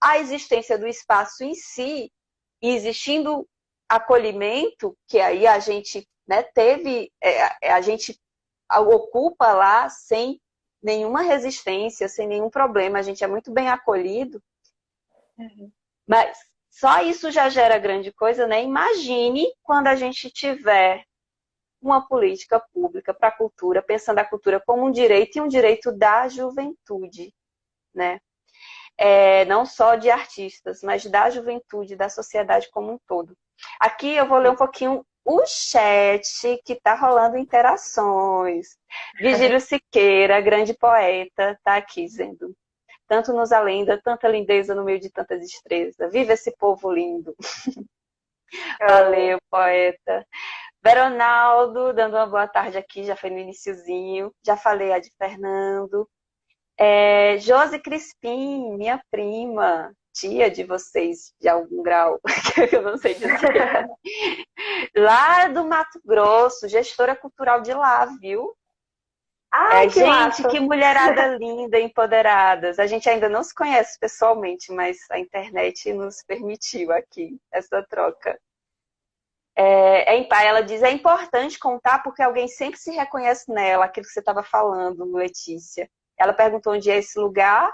a existência do espaço em si, e existindo acolhimento, que aí a gente, né, a gente ocupa lá sem nenhuma resistência, sem nenhum problema, a gente é muito bem acolhido, mas só isso já gera grande coisa, né? Imagine quando a gente tiver uma política pública para a cultura, pensando a cultura como um direito e um direito da juventude, né? Não só de artistas, mas da juventude, da sociedade como um todo. Aqui eu vou ler um pouquinho o chat que está rolando interações. Vigílio Siqueira, grande poeta, está aqui dizendo: tanto nos alenda, tanta lindeza no meio de tanta destreza. Viva esse povo lindo. Valeu, poeta. Veronaldo, dando uma boa tarde aqui, já foi no iniciozinho. Já falei a de Fernando. Josi Crispim, minha prima, tia de vocês, de algum grau, que eu não sei dizer. Lá do Mato Grosso, gestora cultural de lá, viu? Ai, que gente, massa. Que mulherada linda, empoderadas. A gente ainda não se conhece pessoalmente, mas a internet nos permitiu aqui essa troca. Ela diz, é importante contar porque alguém sempre se reconhece nela, aquilo que você estava falando, Letícia. Ela perguntou onde é esse lugar,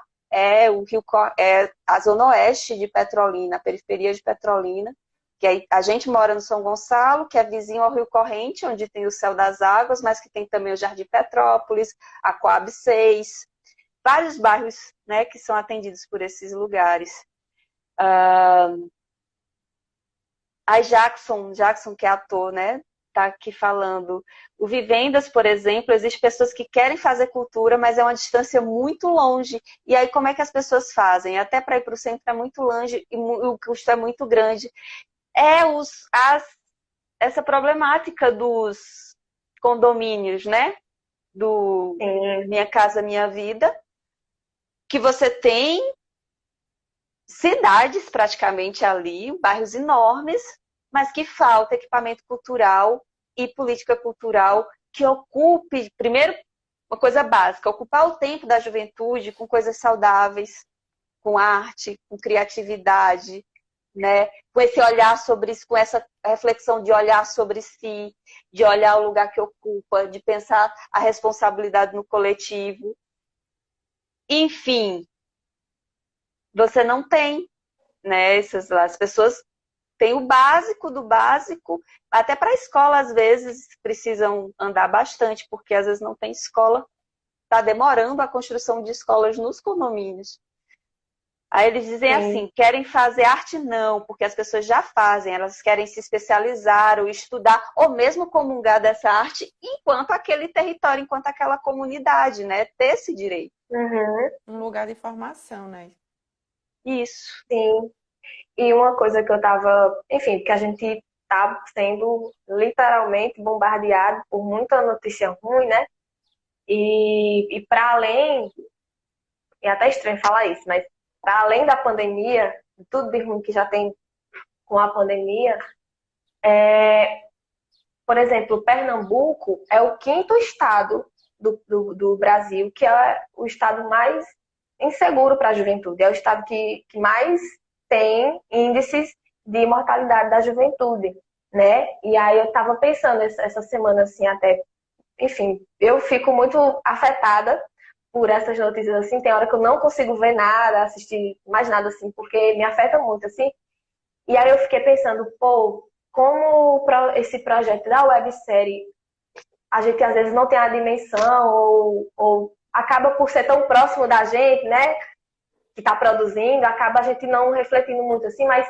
a zona oeste de Petrolina, a periferia de Petrolina, que a gente mora no São Gonçalo, que é vizinho ao Rio Corrente, onde tem o Céu das Águas, mas que tem também o Jardim Petrópolis, a Coab 6, vários bairros, né, que são atendidos por esses lugares. A Jackson, que é ator, né, está aqui falando. O Vivendas, por exemplo, existem pessoas que querem fazer cultura, mas é uma distância muito longe. E aí, como é que as pessoas fazem? Até para ir para o centro é muito longe e o custo é muito grande. É essa problemática dos condomínios, né? Do Minha Casa Minha Vida, que você tem cidades praticamente ali, bairros enormes, mas que falta equipamento cultural e política cultural que ocupe, primeiro, uma coisa básica, ocupar o tempo da juventude com coisas saudáveis, com arte, com criatividade, né? Com esse olhar sobre isso, com essa reflexão de olhar sobre si, de olhar o lugar que ocupa, de pensar a responsabilidade no coletivo. Enfim, você não tem, né? As pessoas têm o básico do básico, até para a escola às vezes precisam andar bastante, porque às vezes não tem escola, está demorando a construção de escolas nos condomínios. Aí eles dizem assim, querem fazer arte não, porque as pessoas já fazem, elas querem se especializar ou estudar, ou mesmo comungar dessa arte enquanto aquele território, enquanto aquela comunidade, né? Ter esse direito. Um lugar de formação, né? Isso. Sim. E uma coisa que eu tava, enfim, que a gente tá sendo literalmente bombardeado por muita notícia ruim, né? E para além, é até estranho falar isso, mas para além da pandemia, tudo de ruim que já tem com a pandemia, por exemplo, Pernambuco é o quinto estado do Brasil, que é o estado mais inseguro para a juventude. É o estado que mais tem índices de mortalidade da juventude, né? E aí eu estava pensando essa semana, assim, até... Enfim, eu fico muito afetada por essas notícias, assim. Tem hora que eu não consigo ver nada, assistir mais nada, assim, porque me afeta muito, assim. E aí eu fiquei pensando, pô, como esse projeto da websérie, a gente às vezes não tem a dimensão ou acaba por ser tão próximo da gente, né? Que está produzindo, acaba a gente não refletindo muito assim, mas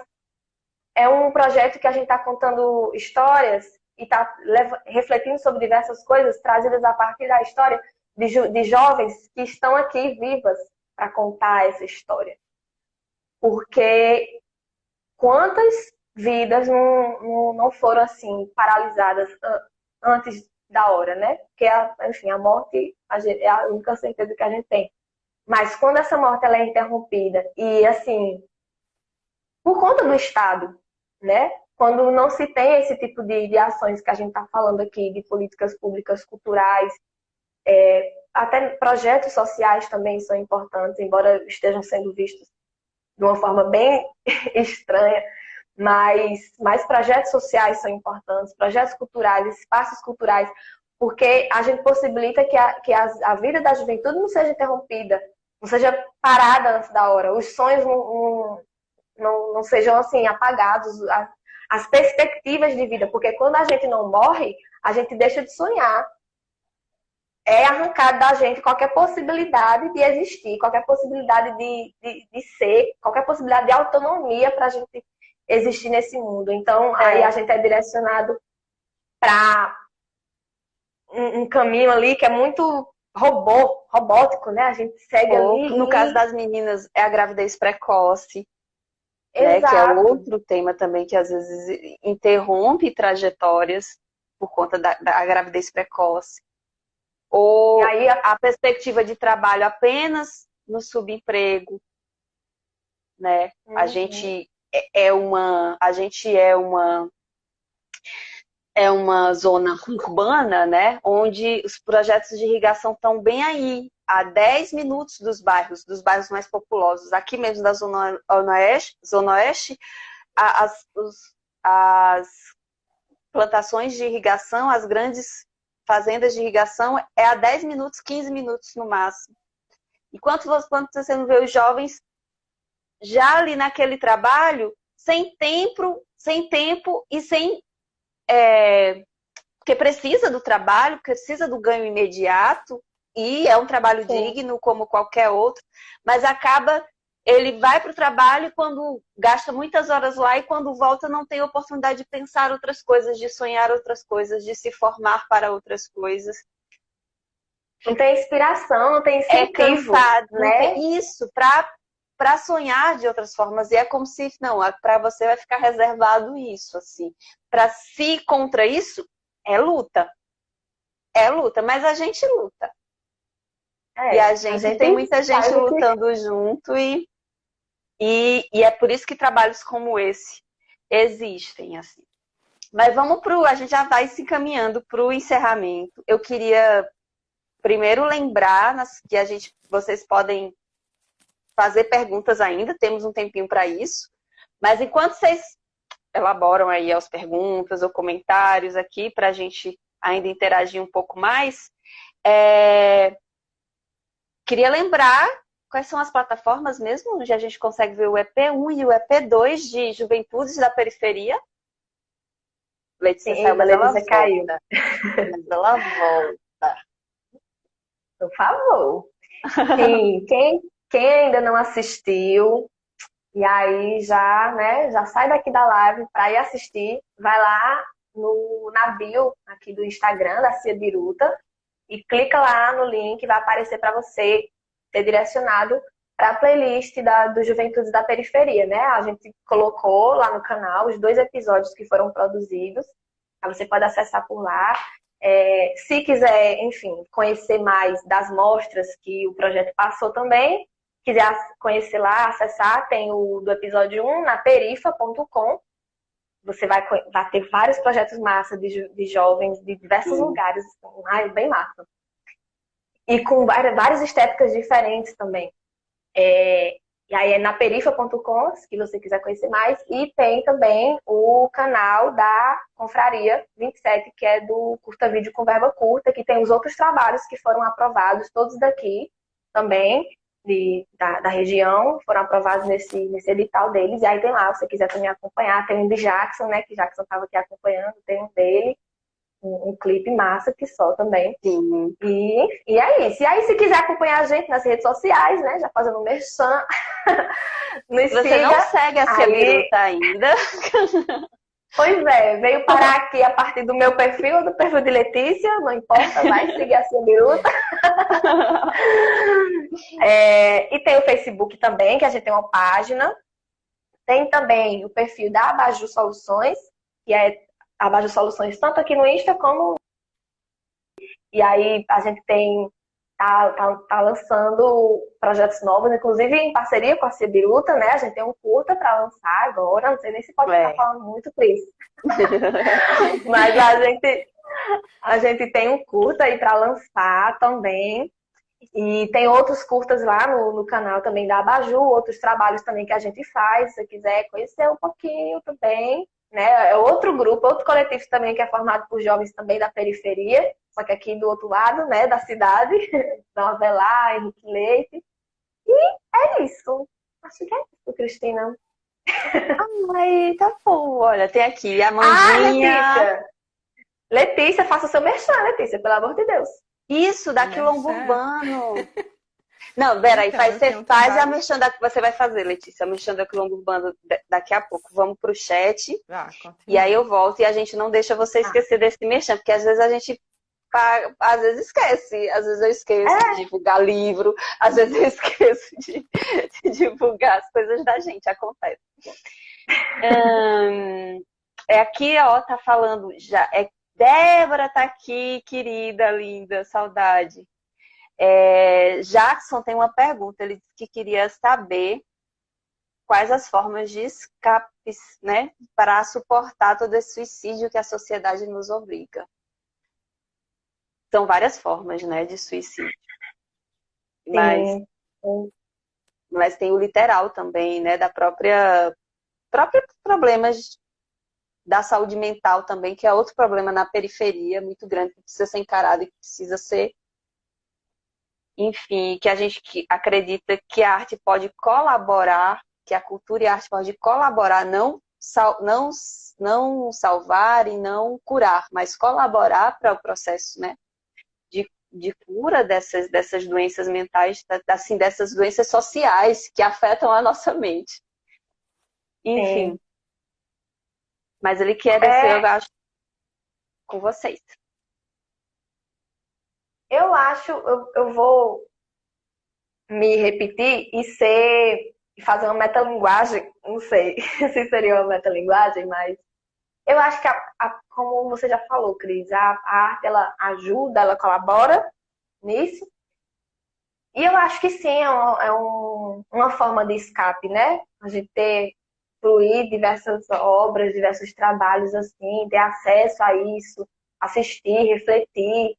é um projeto que a gente está contando histórias e está refletindo sobre diversas coisas trazidas a partir da história de jovens que estão aqui vivas para contar essa história. Porque quantas vidas não foram assim paralisadas antes da hora, né? Porque, enfim, a morte é a única certeza que a gente tem. Mas quando essa morte ela é interrompida e, assim, por conta do Estado, né? Quando não se tem esse tipo de ações que a gente está falando aqui, de políticas públicas culturais, até projetos sociais também são importantes, embora estejam sendo vistos de uma forma bem estranha, mas projetos sociais são importantes, projetos culturais, espaços culturais, porque a gente possibilita que a vida da juventude não seja interrompida, não seja parada antes da hora, os sonhos não sejam assim apagados, as perspectivas de vida, porque quando a gente não morre, a gente deixa de sonhar. É arrancado da gente qualquer possibilidade de existir, qualquer possibilidade de ser, qualquer possibilidade de autonomia para a gente existir nesse mundo. Então, aí a gente é direcionado para um caminho ali que é muito robótico, né? A gente segue ali. No caso das meninas, é a gravidez precoce, né? Que é outro tema também que às vezes interrompe trajetórias por conta da gravidez precoce. Ou aí a perspectiva de trabalho apenas no subemprego, né? A gente é uma zona urbana, né? Onde os projetos de irrigação estão bem aí, a 10 minutos dos bairros mais populosos. Aqui mesmo da Zona Oeste, as plantações de irrigação, as grandes fazendas de irrigação é a 10 minutos, 15 minutos no máximo. Enquanto você não vê os jovens já ali naquele trabalho, sem tempo e sem... porque precisa do trabalho, precisa do ganho imediato, e é um trabalho digno como qualquer outro, mas acaba ele vai para o trabalho e quando gasta muitas horas lá e quando volta não tem oportunidade de pensar outras coisas, de sonhar outras coisas, de se formar para outras coisas. Não tem inspiração, não tem É incentivo, cansado, né? Tem isso, para sonhar de outras formas. E é como se, não, para você vai ficar reservado isso, assim. Para se contra isso, é luta. É luta, mas a gente luta. E a gente tem muita gente lutando junto e é por isso que trabalhos como esse existem, assim. Mas a gente já vai se encaminhando para o encerramento. Eu queria primeiro lembrar que vocês podem fazer perguntas ainda, temos um tempinho para isso. Mas enquanto vocês elaboram aí as perguntas ou comentários aqui para a gente ainda interagir um pouco mais, queria lembrar quais são as plataformas mesmo, onde a gente consegue ver o EP1 e o EP2 de Juventudes da Periferia. Letícia saiu, mas ela caiu. Mas ela volta. Por favor. Sim, quem ainda não assistiu, e aí já sai daqui da live para ir assistir, vai lá na bio aqui do Instagram da Cia Biruta e clica lá no link, vai aparecer para você ser direcionado para a playlist do Juventudes da Periferia, né? A gente colocou lá no canal os 2 episódios que foram produzidos, aí você pode acessar por lá. Se quiser, enfim, conhecer mais das mostras que o projeto passou também, quiser conhecer lá, acessar, tem o do episódio 1 na perifa.com. Você vai ter vários projetos massa de jovens de diversos lugares, bem massa. E com várias estéticas diferentes também. E aí é na perifa.com, se você quiser conhecer mais. E tem também o canal da Confraria 27, que é do Curta Vídeo com Verba Curta, que tem os outros trabalhos que foram aprovados, todos daqui também, da região, foram aprovados nesse edital deles. E aí tem lá, se você quiser também acompanhar, tem um de Jackson, né, que Jackson estava aqui acompanhando, tem um dele. Um clipe massa que só também. Sim. E é isso. E aí, se quiser acompanhar a gente nas redes sociais, né? Já fazendo merchan. Você não segue a Cia Biruta ainda. Pois é, veio parar aqui a partir do meu perfil ou do perfil de Letícia, não importa, vai seguir a Cia Biruta. E tem o Facebook também, que a gente tem uma página. Tem também o perfil da Abaju Soluções, que é Abaju Soluções, tanto aqui no Insta como... E aí a gente tá lançando projetos novos, inclusive em parceria com a Cia Biruta, né? A gente tem um curta para lançar agora, não sei nem se pode ficar falando muito por isso. Mas a gente tem um curta aí para lançar também. E tem outros curtas lá no canal também da Abaju, outros trabalhos também que a gente faz, se você quiser conhecer um pouquinho também. Né? É outro grupo, outro coletivo também que é formado por jovens também da periferia, só que aqui do outro lado, né, da cidade, da Avelar, Henrique Leite. E é isso. Acho que é isso, Cristina. Ai, tá bom. Olha, tem aqui a Mandinha. Letícia, faça o seu merchan, Letícia, pelo amor de Deus. Isso, da Quilombo Urbano. Não, peraí, você faz a merchan que você vai fazer, Letícia. A merchan da Quilombo Urbano daqui a pouco. Vamos pro chat. E aí eu volto e a gente não deixa você esquecer desse merchan, porque às vezes a gente esquece. Às vezes eu esqueço de divulgar livro, às vezes eu esqueço de divulgar as coisas da gente, acontece. Aqui, ó, tá falando já. Débora tá aqui, querida, linda, saudade. Jackson tem uma pergunta, ele disse que queria saber quais as formas de escapes, né, para suportar todo esse suicídio que a sociedade nos obriga. São várias formas, né, de suicídio. Mas tem o literal também, né, da própria problemas da saúde mental também, que é outro problema na periferia muito grande, que precisa ser encarado e que precisa ser... Enfim, que a gente acredita que a arte pode colaborar, que a cultura e a arte podem colaborar, não salvar e não curar, mas colaborar para o processo, né, de cura dessas doenças mentais, assim, dessas doenças sociais que afetam a nossa mente. Enfim. Sim. Mas ele quer descer, eu acho, com vocês. Eu acho, eu vou me repetir e fazer uma metalinguagem, não sei se seria uma metalinguagem, mas eu acho que, como você já falou, Cris, a arte, ela ajuda, ela colabora nisso, e eu acho que sim, uma forma de escape, né? A gente fluir diversas obras, diversos trabalhos, assim, ter acesso a isso, assistir, refletir,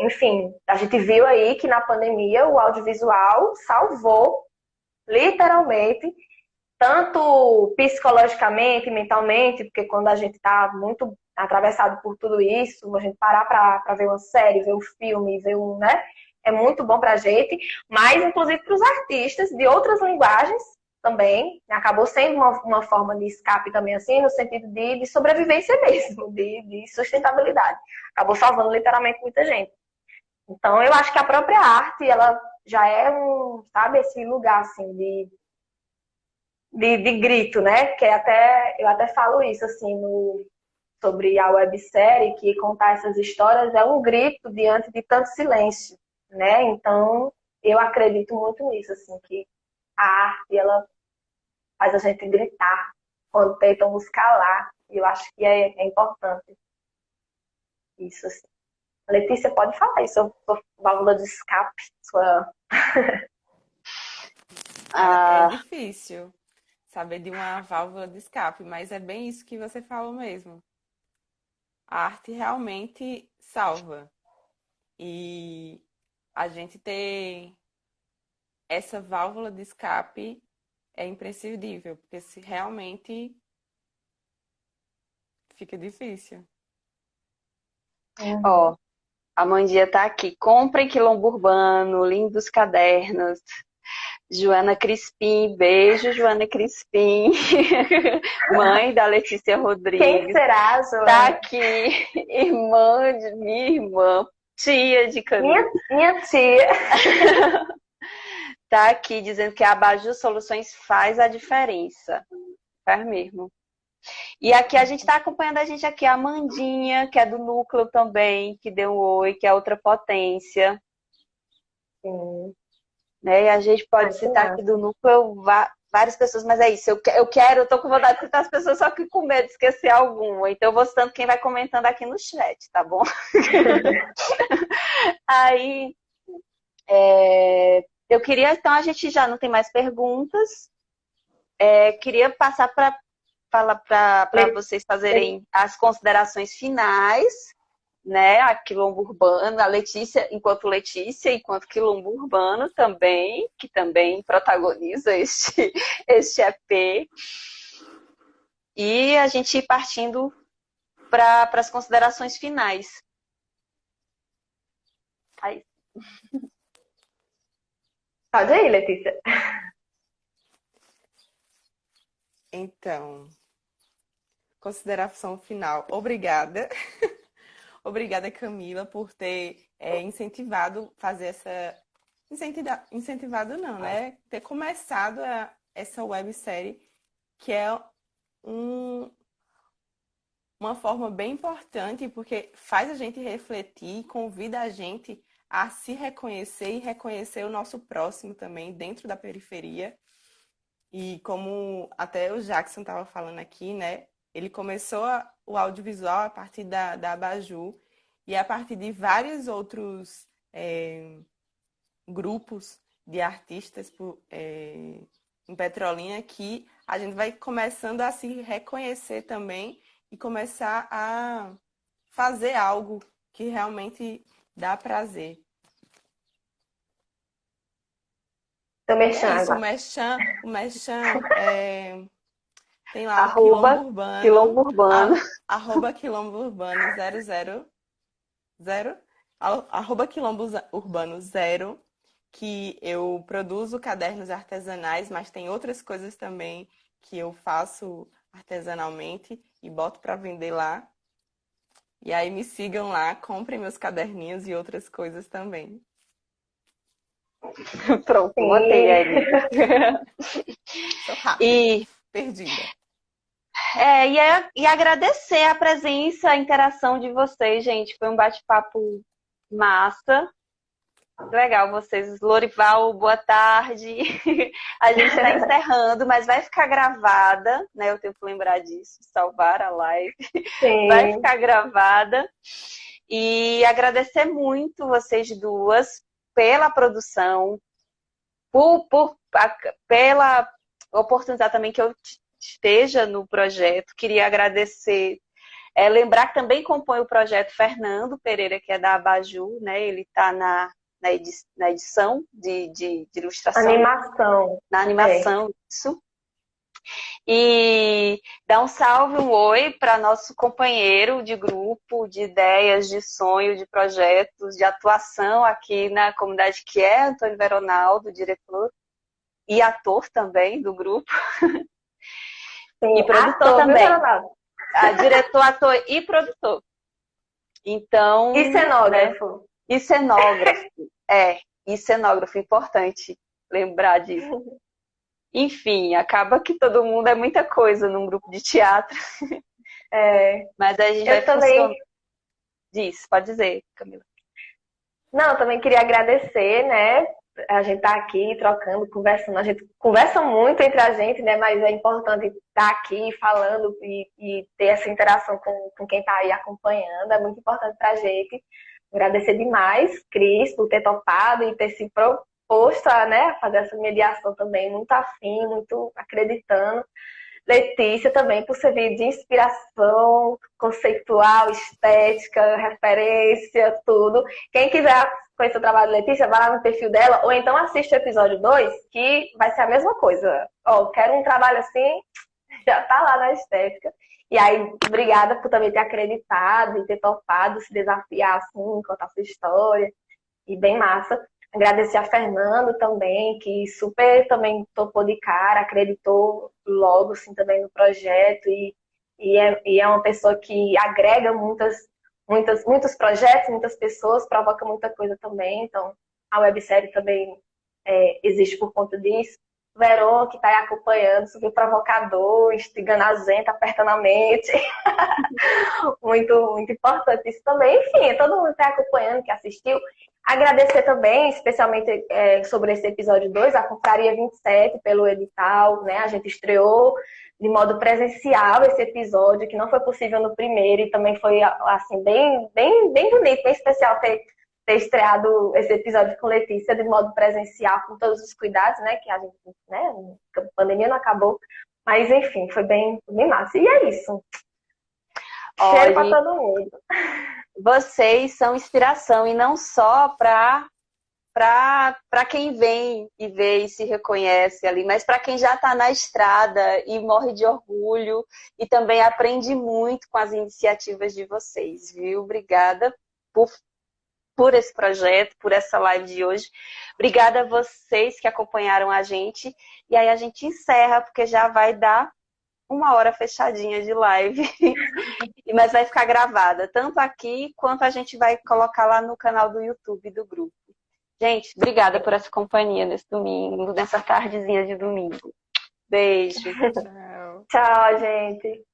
enfim, a gente viu aí que na pandemia o audiovisual salvou, literalmente, tanto psicologicamente, mentalmente, porque quando a gente está muito atravessado por tudo isso, a gente parar para ver uma série, ver um filme, né? É muito bom para a gente, mas inclusive para os artistas de outras linguagens também, acabou sendo uma forma de escape também, assim, no sentido de sobrevivência mesmo, de sustentabilidade. Acabou salvando literalmente muita gente. Então, eu acho que a própria arte, ela já é sabe, esse lugar, assim, de grito, né? Que eu até falo isso, assim, sobre a websérie, que contar essas histórias é um grito diante de tanto silêncio, né? Então, eu acredito muito nisso, assim, que a arte, ela faz a gente gritar quando tentam nos calar. E eu acho que é importante isso, assim. A Letícia pode falar isso, sua válvula de escape, sua... Cara, é Ah, difícil saber de uma válvula de escape, mas é bem isso que você falou mesmo. A arte realmente salva. E a gente ter essa válvula de escape é imprescindível, porque se realmente fica difícil. ó, a Mandia tá aqui. Comprem Quilombo Urbano, lindos cadernos. Joana Crispim, beijo, Joana Crispim, mãe da Letícia Quem Rodrigues. será, Tá Joana? aqui, irmã de minha irmã, tia de Camila. Minha tia. Tá aqui dizendo que a Abaju Soluções faz a diferença. Faz mesmo. E aqui a gente está acompanhando a gente aqui, a Amandinha, que é do núcleo também, que deu um oi, que é outra potência. Sim. Né? E a gente pode Ai, que citar aqui do massa. núcleo várias pessoas, mas é isso, eu tô com vontade de citar as pessoas, só que com medo de esquecer alguma. Então eu vou citando quem vai comentando aqui no chat, tá bom? Aí, eu queria, então a gente já não tem mais perguntas. Queria passar para falar para Le- vocês fazerem as considerações finais, né? A Quilombo Urbano, a Letícia, enquanto Quilombo Urbano também, que também protagoniza este EP. E a gente ir partindo para as considerações finais. Aí. Pode ir, Letícia. Então, consideração final. Obrigada. Obrigada, Camila, por ter incentivado fazer essa. Incentivado não, né? Ter começado essa websérie, que é um, uma forma bem importante, porque faz a gente refletir, convida a gente a se reconhecer e reconhecer o nosso próximo também, dentro da periferia. E como até o Jackson estava falando aqui, né? Ele começou o audiovisual a partir da Abaju e a partir de vários outros grupos de artistas em Petrolina que a gente vai começando a se reconhecer também e começar a fazer algo que realmente dá prazer. Tô É mexendo isso, agora. o Merchan tem lá o Quilombo Arroba Quilombo Urbano, Urbano. arroba Quilombo Urbano 000, arroba Quilombo Urbano 0, que eu produzo cadernos artesanais, mas tem outras coisas também que eu faço artesanalmente e boto para vender lá. E aí me sigam lá, comprem meus caderninhos e outras coisas também. Pronto, botei ali. Sou rápida, E, perdida. e agradecer a presença, a interação de vocês, gente. Foi um bate-papo massa. Legal, vocês. Lorival, boa tarde. A gente está encerrando, mas vai ficar gravada, né? Eu tenho que lembrar disso, salvar a live. Sim. Vai ficar gravada. E agradecer muito vocês duas pela produção, pela oportunidade também que eu esteja no projeto. Queria agradecer, lembrar que também compõe o projeto Fernando Pereira, que é da Abaju, né? Ele está na edição de ilustração. Animação. Na animação, isso. E dá um salve, um oi para nosso companheiro de grupo, de ideias, de sonho, de projetos, de atuação aqui na comunidade, que é Antônio Veronaldo, diretor e ator também do grupo. Sim, e produtor ator, também. Diretor, ator e produtor. Então. E cenógrafo. Né? E cenógrafo. E cenógrafo, importante lembrar disso. Enfim, acaba que todo mundo é muita coisa num grupo de teatro. Mas a gente vai funcionar. Diz, pode dizer, Camila. Não, eu também queria agradecer, né? A gente tá aqui trocando, conversando. A gente conversa muito entre a gente, né? Mas é importante estar aqui falando e ter essa interação com quem tá aí acompanhando. É muito importante pra gente. Agradecer demais, Cris, por ter topado e ter se proposto a, né, fazer essa mediação também. Muito afim, muito acreditando. Letícia também, por servir de inspiração conceitual, estética, referência, tudo. Quem quiser conhecer o trabalho da Letícia, vai lá no perfil dela, ou então assiste o episódio 2, que vai ser a mesma coisa. Quero um trabalho assim, já tá lá na estética. E aí, obrigada por também ter acreditado e ter topado se desafiar assim, contar sua história. E bem massa. Agradecer a Fernando também, que super também topou de cara, acreditou logo assim, também no projeto e é uma pessoa que agrega muitos projetos, muitas pessoas, provoca muita coisa também. Então, a websérie também existe por conta disso. Verô, que está aí acompanhando, super provocador, instigando a gente, apertando a mente. Muito, muito importante isso também. Enfim, todo mundo que está acompanhando, que assistiu. Agradecer também, especialmente sobre esse episódio 2, a Confraria 27, pelo edital, né? A gente estreou de modo presencial esse episódio, que não foi possível no primeiro, e também foi, assim, bem bonito, bem especial ter estreado esse episódio com Letícia de modo presencial, com todos os cuidados, né? Que a gente, né? A pandemia não acabou. Mas, enfim, foi bem massa. E é isso. Cheiro para todo mundo. Vocês são inspiração, e não só para quem vem e vê e se reconhece ali, mas para quem já está na estrada e morre de orgulho e também aprende muito com as iniciativas de vocês, viu? Obrigada por esse projeto, por essa live de hoje. Obrigada a vocês que acompanharam a gente. E aí a gente encerra, porque já vai dar 1 hora fechadinha de live. Mas vai ficar gravada, tanto aqui, quanto a gente vai colocar lá no canal do YouTube do grupo. Gente, obrigada por essa companhia nesse domingo, nessa tardezinha de domingo. Beijo. Tchau. Tchau, gente.